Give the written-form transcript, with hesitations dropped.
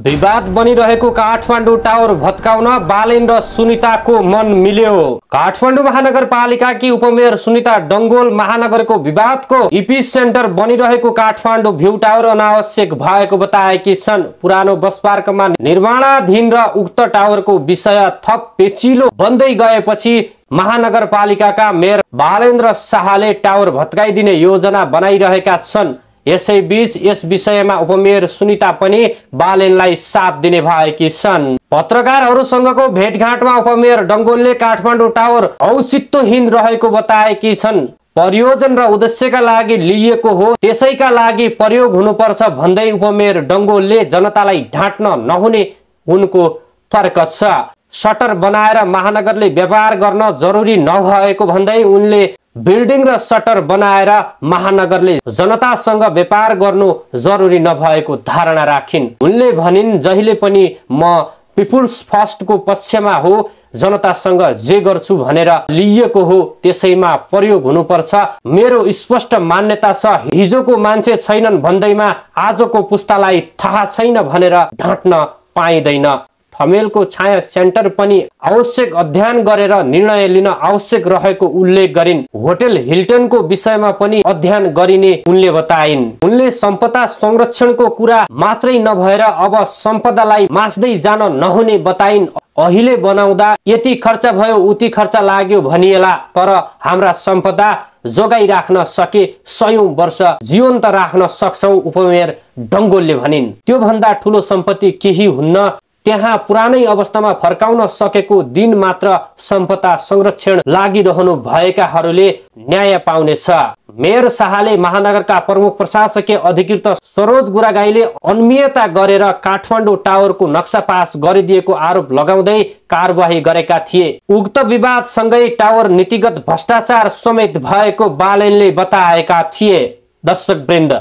विवाद बनिरहेको काठमाडौँ टावर भत्काउन बालेन र सुनिताको मन मिल्यो। काठमाडौँ महानगरपालिकाकी उपमेयर सुनिता डंगोल महानगरको विवादको इपिसेन्टर बनिरहेको काठमाडौँ भ्यू टावर अनावश्यक भएको बताएकी छन्। पुरानो बस पार्कमा निर्माणाधीन र उक्त टावरको विषय थप पेचिलो बन्दै गएपछि महानगरपालिकाका मेयर बालेन्द्र शाहले टावर भत्काइदिने योजना बनाइरहेका छन्। यसैबीच यस विषयमा उपमेयर सुनिता पनि बालेनलाई साथ दिने भएकी छन्। पत्रकारहरूसँगको भेटघाटमा उपमेयर डंगोलले काठमाडौँ टावर औचित्यहीन रहेको बताएकी छन्। परियोजना र उद्देश्यका लागि लिइएको हो, त्यसैका लागि प्रयोग हुनुपर्छ भन्दै उपमेयर डंगोलले जनतालाई ढाँट्न नहुने उनको तर्क छ। सटर बनाएर महानगरले व्यापार गर्न जरुरी नभएको भन्दै उनले बिल्डिङ र सटर बनाएर महानगरले जनतासँग व्यापार गर्नु जरुरी नभएको धारणा राखिन्। उनले भनिन्, जहिले पनि म पिपुल्स फर्स्टको पक्षमा हो, जनतासँग जे गर्छु भनेर लिइएको हो त्यसैमा प्रयोग हुनुपर्छ। मेरो स्पष्ट मान्यता छ, हिजोको मान्छे छैनन् भन्दैमा आजको पुस्तालाई थाहा छैन भनेर ढाँट्न पाइँदैन। ठमेलको छाया सेन्टर पनि आवश्यक अध्ययन गरेर निर्णय लिन आवश्यक रहेको उल्लेख गरिन्। होटल हिल्टनको विषयमा पनि अध्ययन गरिने उनले बताइन्। उनले सम्पदा संरक्षणको कुरा मात्रै नभएर अब सम्पदालाई मास्दै जान नहुने बताइन्। अहिले बनाउँदा यति खर्च भयो, उति खर्च लाग्यो भनिएला, तर हाम्रा सम्पदा जोगाइ राख्न सके 100औं वर्ष जीवन्त राख्न सक्छौ, उपमेयर डंगोलले भनिन्। त्यो भन्दा ठूलो सम्पत्ति केही हुन्न। त्यहाँ पुरानै अवस्थामा फर्काउन सकेको दिन मात्र सम्पदा संरक्षण लागिरहनु भएकाहरूले न्याय पाउनेछ। मेयर शाहले महानगरका प्रमुख प्रशासकीय अधिकृत सरोज गुरागाईले अनियमितता गरेर काठमाडौँ टावरको नक्सा पास गरिदिएको आरोप लगाउँदै कारबाही गरेका थिए। उक्त विवादसँगै टावर नीतिगत भ्रष्टाचार समेत भएको बालेनले बताएका थिए। दर्शकवृन्द,